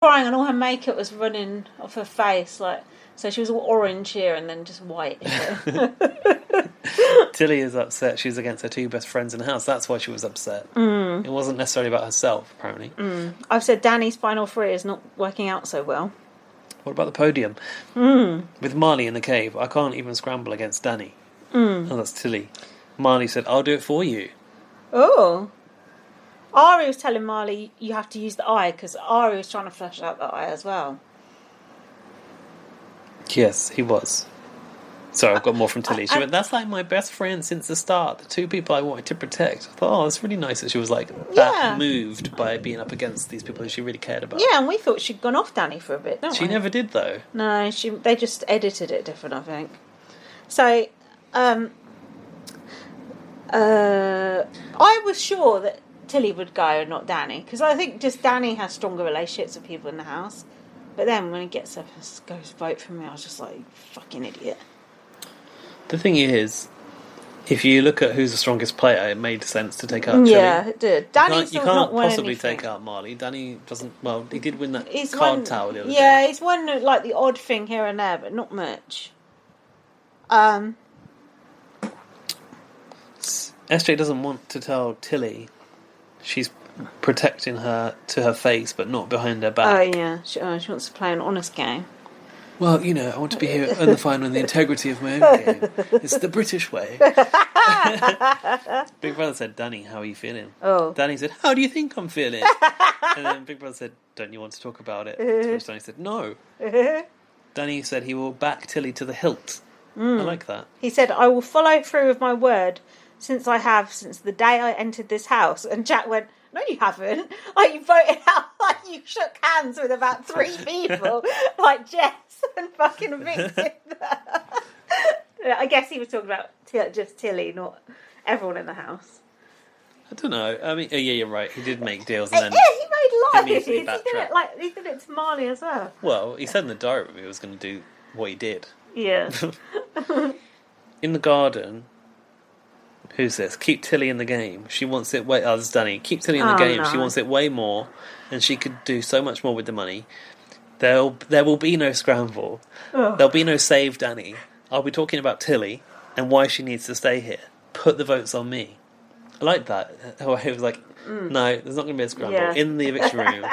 crying and all her makeup was running off her face, like, so she was all orange here and then just white here. Tilly is upset she's against her two best friends in the house. That's why she was upset. It wasn't necessarily about herself, apparently. I've said Danny's final three is not working out so well. What about the podium? With Marley in the cave, I can't even scramble against Danny. Oh, that's Tilly. Marley said, I'll do it for you. Oh. Ari was telling Marley you have to use the eye, because Ari was trying to flush out the eye as well. Yes, he was. Sorry, I've got more from Tilly. She went, that's like my best friend since the start. The two people I wanted to protect. I thought, it's really nice that she was like that moved by being up against these people who she really cared about. Yeah, and we thought she'd gone off Danny for a bit, didn't we? She never did, though. No, they just edited it different, I think. So, I was sure that Tilly would go and not Danny, because I think just Danny has stronger relationships with people in the house. But then when he gets up and goes vote for me, I was just like, you fucking idiot. The thing is, if you look at who's the strongest player, it made sense to take out Tilly. Yeah, it did. Danny's you can't possibly take out Marley. Danny doesn't. Well, he did win that card tower the other day. Yeah, he's won like the odd thing here and there, but not much. SJ doesn't want to tell Tilly she's protecting her to her face, but not behind her back. Oh yeah, she wants to play an honest game. Well, you know, I want to be here in the final in the integrity of my own game. It's the British way. Big Brother said, Danny, how are you feeling? Oh. Danny said, how do you think I'm feeling? And then Big Brother said, don't you want to talk about it? To which Danny said, no. Danny said he will back Tilly to the hilt. I like that. He said, I will follow through with my word since the day I entered this house. And Jack went, no, you haven't. Like, you voted out, like, you shook hands with about 3 people, like Jess and fucking Victor. I guess he was talking about just Tilly, not everyone in the house. I don't know. I mean, yeah, you're right. He did make deals and then... Yeah, he made lies. He He did it to Marley as well. Well, he said in the diary room he was going to do what he did. Yeah. In the garden... Who's this? Keep Tilly in the game. She wants it way... Oh, this is Danny. Keep Tilly in the game. No. She wants it way more, and she could do so much more with the money. There will be no scramble. Oh. There'll be no save Danny. I'll be talking about Tilly and why she needs to stay here. Put the votes on me. I like that. How it was like, no, there's not going to be a scramble. Yeah. In the eviction room,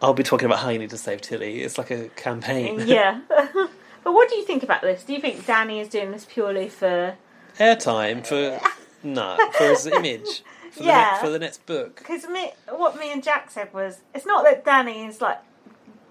I'll be talking about how you need to save Tilly. It's like a campaign. Yeah. But what do you think about this? Do you think Danny is doing this purely for... airtime, for... No, for his image. For the next book. Because what me and Jack said was, it's not that Danny is like,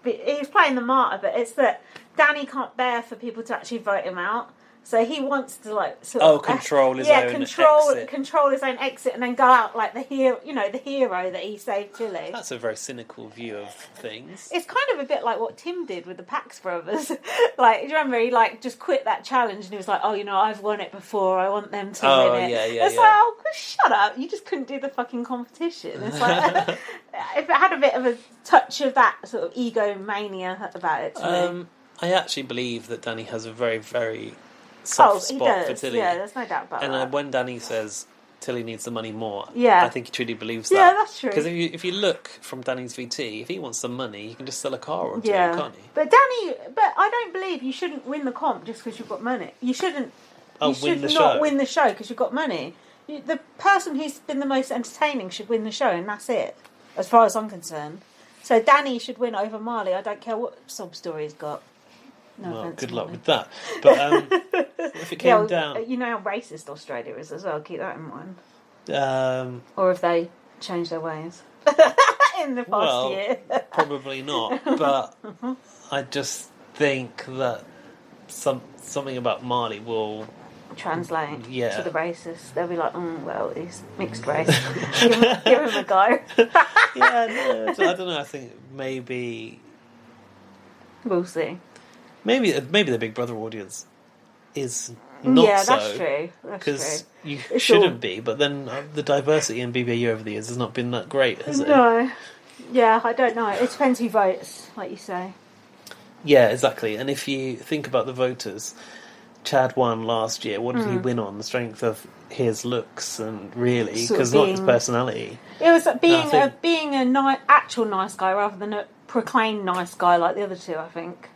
he's playing the martyr, but it's that Danny can't bear for people to actually vote him out. So he wants to like control his own exit. Control his own exit, and then go out like the hero, the hero that he saved Tilly. That's a very cynical view of things. It's kind of a bit like what Tim did with the Pax brothers. Like, do you remember he like just quit that challenge and he was like, "Oh, I've won it before. I want them to win it." Yeah. It's like, oh, shut up! You just couldn't do the fucking competition. It's like if it had a bit of a touch of that sort of egomania about it. To me. I actually believe that Danny has a very, very soft spot for Tilly. Yeah, there's no doubt about that. And when Danny says Tilly needs the money more, I think he truly believes that. Yeah, that's true. Because if you look from Danny's VT, if he wants some money, you can just sell a car or two, can't he? But I don't believe you shouldn't win the comp just because you've got money. You shouldn't. You should not win the show because you've got money. The person who's been the most entertaining should win the show, and that's it, as far as I'm concerned. So Danny should win over Marley. I don't care what sob story he's got. No well, offense, good luck Marley. with that. But if it came down... You know how racist Australia is as well, keep that in mind. Or if they change their ways in the past year. Probably not. But I just think that something about Marley will... translate to the racist. They'll be like, well, he's mixed race. give him a go. I don't know. I think maybe... We'll see. Maybe the Big Brother audience is not so. Yeah, so, that's true. Because you shouldn't be, but then the diversity in BBU over the years has not been that great, has it? No. Yeah, I don't know. It depends who votes, like you say. Yeah, exactly. And if you think about the voters, Chad won last year. What did he win on? The strength of his looks, and really, because not his personality. It was being an actual nice guy rather than proclaimed nice guy like the other two, I think.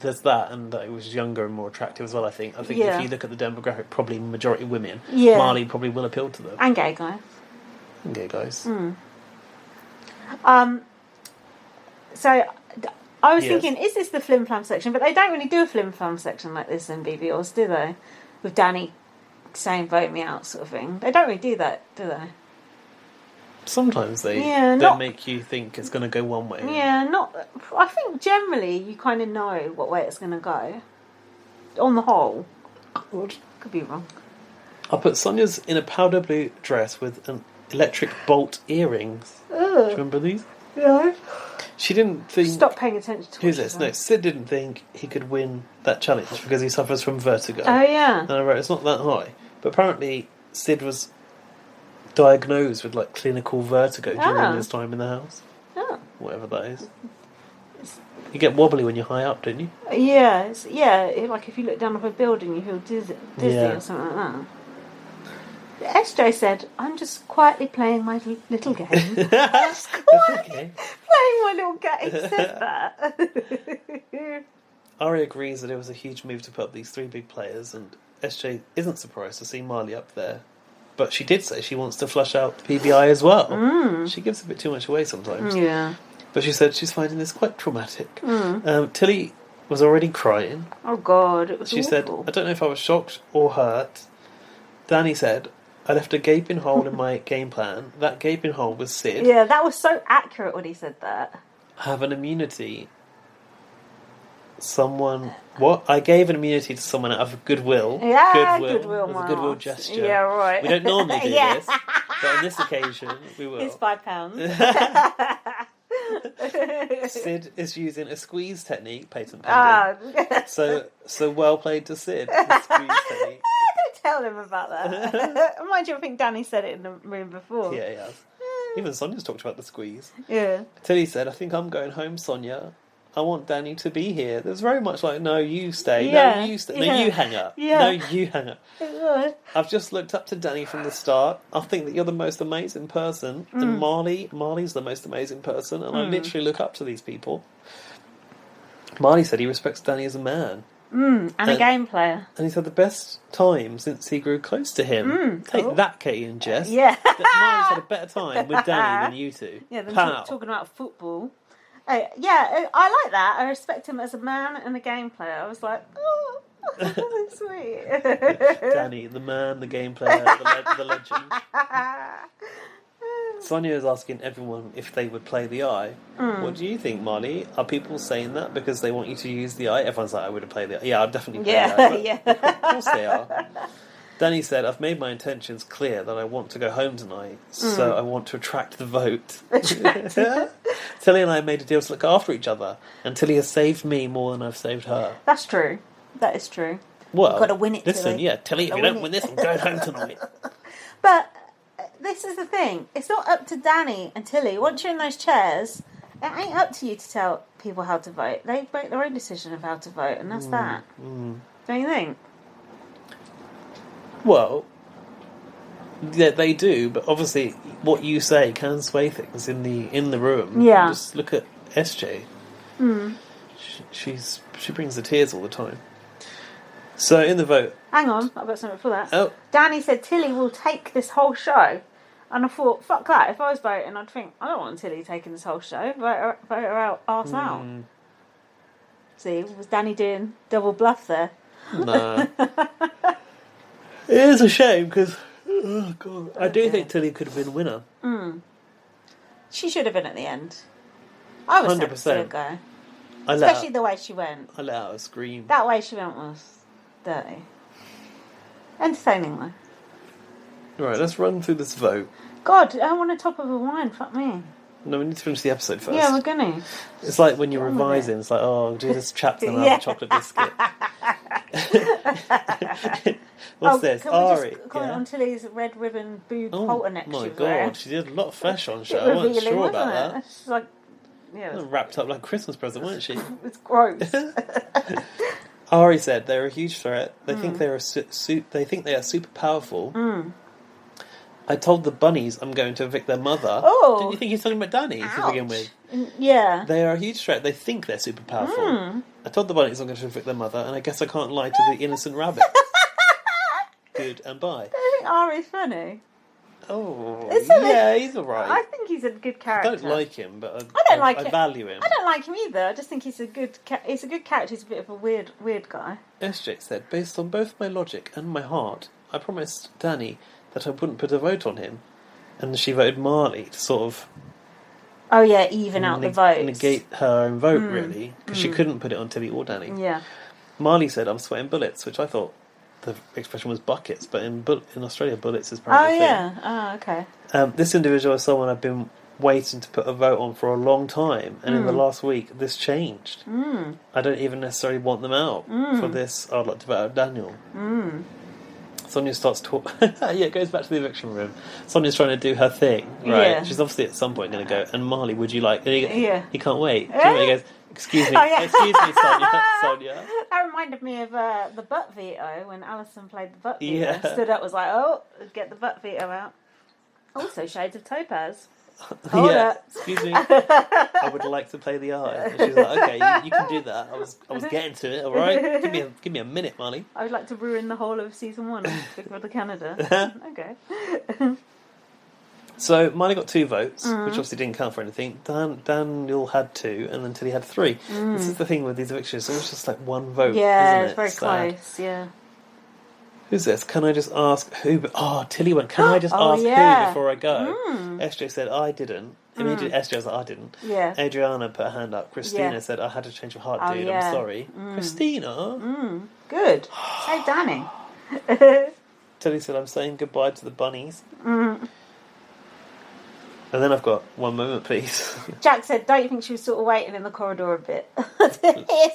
There's that, and that he was younger and more attractive as well, I think. I think if you look at the demographic, probably majority women, Marley probably will appeal to them. And gay guys. And gay guys. So, I was thinking, is this the flim flam section? But they don't really do a flim flam section like this in BBOs, do they? With Danny saying vote me out sort of thing. They don't really do that, do they? Sometimes they don't make you think it's going to go one way. Yeah, I think generally you kind of know what way it's going to go. On the whole. Good. Could be wrong. I put Sonia's in a powder blue dress with an electric bolt earrings. Do you remember these? Yeah. She didn't think... Stop paying attention to Who's this? No, Sid didn't think he could win that challenge because he suffers from vertigo. Oh, yeah. And I wrote, it's not that high. But apparently Sid was diagnosed with like clinical vertigo during his time in the house. Oh. Whatever that is. You get wobbly when you're high up, don't you? Yeah, like if you look down off a building you feel dizzy or something like that. SJ said, I'm just quietly playing my little game. Just quietly playing my little game. He said that. Ari agrees that it was a huge move to put up these three big players, and SJ isn't surprised to see Marley up there. But she did say she wants to flush out the PBI as well. She gives a bit too much away sometimes. Yeah. But she said she's finding this quite traumatic. Tilly was already crying. Oh, God, it was She awful. said, I don't know if I was shocked or hurt. Danny said, I left a gaping hole in my game plan. That gaping hole was Sid. Yeah, that was so accurate when he said that. Have an immunity. Someone... What? I gave an immunity to someone out of goodwill. Yeah, goodwill. As a goodwill gesture. Yeah, right. We don't normally do this, but on this occasion, we will. It's £5. Sid is using a squeeze technique, patent pending. So well played to Sid. The squeeze technique. Don't tell him about that. Mind you, I think Danny said it in the room before. Yeah, he has. Even Sonia's talked about the squeeze. Yeah. Tilly said, I think I'm going home, Sonia. I want Danny to be here. There's very much like, no, you stay. Yeah. No, you stay. No, you hang up. Yeah. No, you hang up. I've just looked up to Danny from the start. I think that you're the most amazing person. And Marley's the most amazing person. And I literally look up to these people. Marley said he respects Danny as a man. And a game player. And he said the best time since he grew close to him. Take that, Katie and Jess. Yeah. Marley's had a better time with Danny than you two. Yeah, than talking about football. I like that. I respect him as a man and a game player. I was like, oh, sweet. Danny, the man, the game player, the legend. Sonia is asking everyone if they would play the eye. What do you think, Marley? Are people saying that because they want you to use the eye? Everyone's like, I would have played the eye. Yeah, I'd definitely play the eye. Yeah. Of course they are. Danny said, I've made my intentions clear that I want to go home tonight, so I want to attract the vote. Tilly and I made a deal to look after each other, and Tilly has saved me more than I've saved her. That's true. That is true. Well, you've got to win it, listen, Tilly. Yeah, Tilly, if you don't win this, I'm going home tonight. But this is the thing. It's not up to Danny and Tilly. Once you're in those chairs, it ain't up to you to tell people how to vote. They make their own decision of how to vote, and that's that. Don't you think? Well, yeah, they do, but obviously what you say can sway things in the room. Yeah. Just look at SJ. She brings the tears all the time. So in the vote... Hang on, I've got something for that. Oh. Danny said Tilly will take this whole show. And I thought, fuck that. If I was voting, I'd think, I don't want Tilly taking this whole show. Vote her out, arse out. See, was Danny doing double bluff there? No. It is a shame because, oh God, I do think Tilly could have been winner. She should have been at the end. I was 100%. See her go. Especially the way she went. I let out a scream. That way she went was dirty. Entertaining though. Right, let's run through this vote. God, I want a top of a wine. Fuck me. No, we need to finish the episode first. Yeah, we're gonna. It's like when you're revising. It's like, oh, I'll do this chapter and I'll have a chocolate biscuit. What's this? Can Ari. we just comment on Tilly's red ribbon boob halter neck? Oh my God, wearing? she did a lot of flesh on show. I wasn't sure about that. She's like, yeah, wrapped up like a Christmas present, weren't she? It's gross. Ari said they're a huge threat. They think they are super powerful. I told the bunnies I'm going to evict their mother. Oh. Didn't you think he's talking about Danny to begin with? Yeah. They are a huge threat. They think they're super powerful. I told the bunnies I'm going to evict their mother, and I guess I can't lie to the innocent rabbit. Good and bye. I think Ari's funny. Oh, yeah, he's alright. I think he's a good character. I don't like him, but I value him. I don't like him either. I just think he's a good character. He's a bit of a weird guy. SJ said, based on both my logic and my heart, I promised Danny that I wouldn't put a vote on him. And she voted Marley to sort of... Oh, yeah, even out the votes. Negate her own vote, really, because she couldn't put it on Tilly or Danny. Yeah. Marley said, I'm sweating bullets, which I thought the expression was buckets, but in Australia, bullets is apparently a thing. Oh, okay. This individual is someone I've been waiting to put a vote on for a long time, and in the last week, this changed. I don't even necessarily want them out for this. I'd like to vote out Daniel. Sonia starts talking. Yeah, it goes back to the eviction room. Sonia's trying to do her thing, right? Yeah. She's obviously at some point going to go, and Marley, would you like... He can't wait. He goes, excuse me, excuse me, Sonia. That reminded me of the butt veto, when Alison played the butt veto. Yeah. Stood up, was like, oh, get the butt veto out. Also, Shades of Topaz. Hold up. Excuse me. I would like to play the eye. And she's like, okay, you can do that. I was getting to it. All right, give me a minute, Marley. I would like to ruin the whole of season 1 of Big Brother Canada. Okay. So Marley got 2 votes, which obviously didn't count for anything. Daniel had 2, and then Tilly had 3. This is the thing with these evictions. It was just like 1 vote. Yeah, isn't it? It's very close. Yeah. Who's this? Can I just ask who? Oh, Tilly went, can I just ask who before I go? SJ said, I didn't. Immediately, SJ was like, I didn't. Yeah. Adriana put her hand up. Christina said, I had to change of heart, dude. I'm sorry. Christina? Good. Say Danny. Tilly said, I'm saying goodbye to the bunnies. And then I've got one moment, please. Jack said, don't you think she was sort of waiting in the corridor a bit? I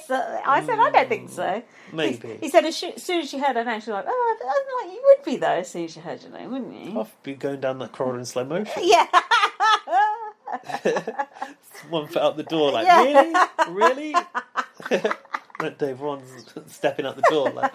said, I don't think so. Maybe. He said, as soon as she heard her name, she was like, oh, I'm like, you would be, though, as soon as you heard your name, wouldn't you? I'd be going down that corridor in slow motion. Yeah. One foot out the door, like, really? Like Dave Ron's stepping out the door, like...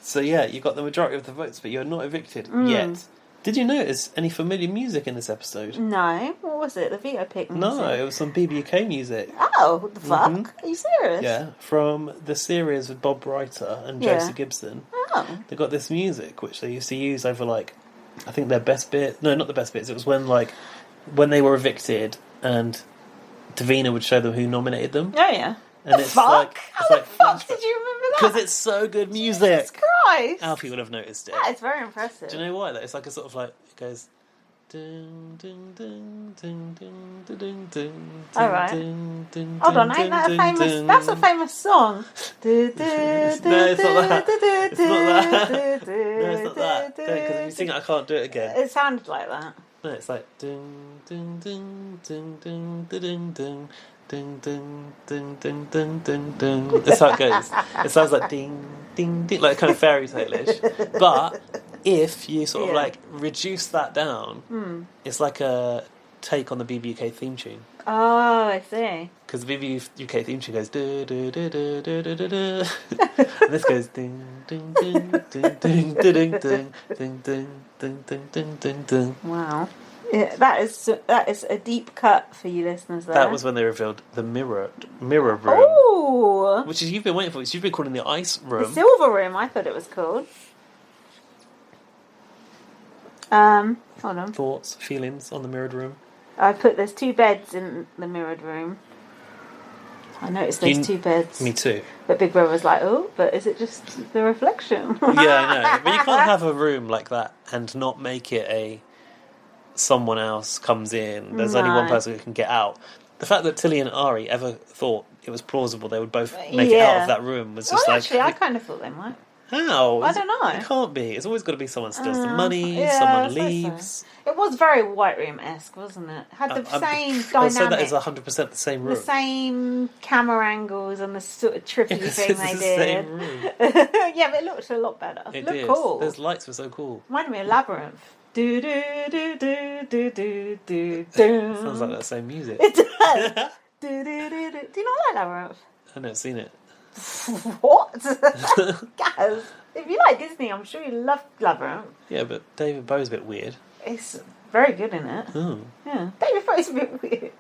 So, yeah, you got the majority of the votes, but you're not evicted yet. Did you notice any familiar music in this episode? No. What was it? The veto pick music? No, it was some BBUK music. Oh, what the fuck? Are you serious? Yeah, from the series with Bob Reiter and Josie Gibson. Oh. They got this music, which they used to use over, like, I think their best bit... No, not the best bits. It was when they were evicted and Davina would show them who nominated them. Oh, yeah. And it's fuck? like... How the fuck did you remember that? Because it's so good music. Jesus Christ. Alfie would have noticed it. That is very impressive. Do you know why? It's like a sort of like... It goes... Dun, dun, dun, dun, dun, dun, dun, dun, all right. dun, dun, hold on, dun, ain't that a dun, famous... dun. That's a famous song. No, it's not that. It's not that. No, it's not that. Because if you sing it, I can't do it again. It sounded like that. No, it's like... Dun, dun, dun, dun, dun, dun, dun. Ding, ding, ding, ding, ding, ding, ding. That's how it goes. It sounds like ding, ding, ding, like kind of fairy tale-ish. But if you sort of like reduce that down, it's like a take on the BBUK theme tune. Oh, I see. Because the BBUK theme tune goes do do do do do do do do, and this goes ding ding ding ding ding ding ding ding ding ding ding ding ding. Wow. Yeah, that is a deep cut for you listeners there. That was when they revealed the mirror room. Oh! Which is you've been waiting for. You've been calling the ice room. The silver room, I thought it was called. Hold on. Thoughts, feelings on the mirrored room? There's 2 beds in the mirrored room. I noticed there's 2 beds. Me too. But Big Brother was like, oh, but is it just the reflection? Yeah, I know. But you can't have a room like that and not make it a... someone else comes in, there's only one person who can get out. The fact that Tilly and Ari ever thought it was plausible they would both make it out of that room was just actually, I kind of thought they might. How? I don't know. It can't be. It's always got to be someone steals the money, someone leaves. So. It was very White Room-esque, wasn't it? Had the same dynamic. I'd say that is 100% the same room. The same camera angles and the sort of trippy thing they did. Same room. Yeah, but it looked a lot better. It looked did. cool. Those lights were so cool. Reminded me of Labyrinth. Do do do do do do do do. Sounds like that same music. It does. Do do do do. Do you not like Labyrinth? I've never seen it. What? Gaz, if you like Disney, I'm sure you love it. Yeah, but David Bowie's a bit weird. It's very good in it. Oh. Yeah, David Bowie's a bit weird.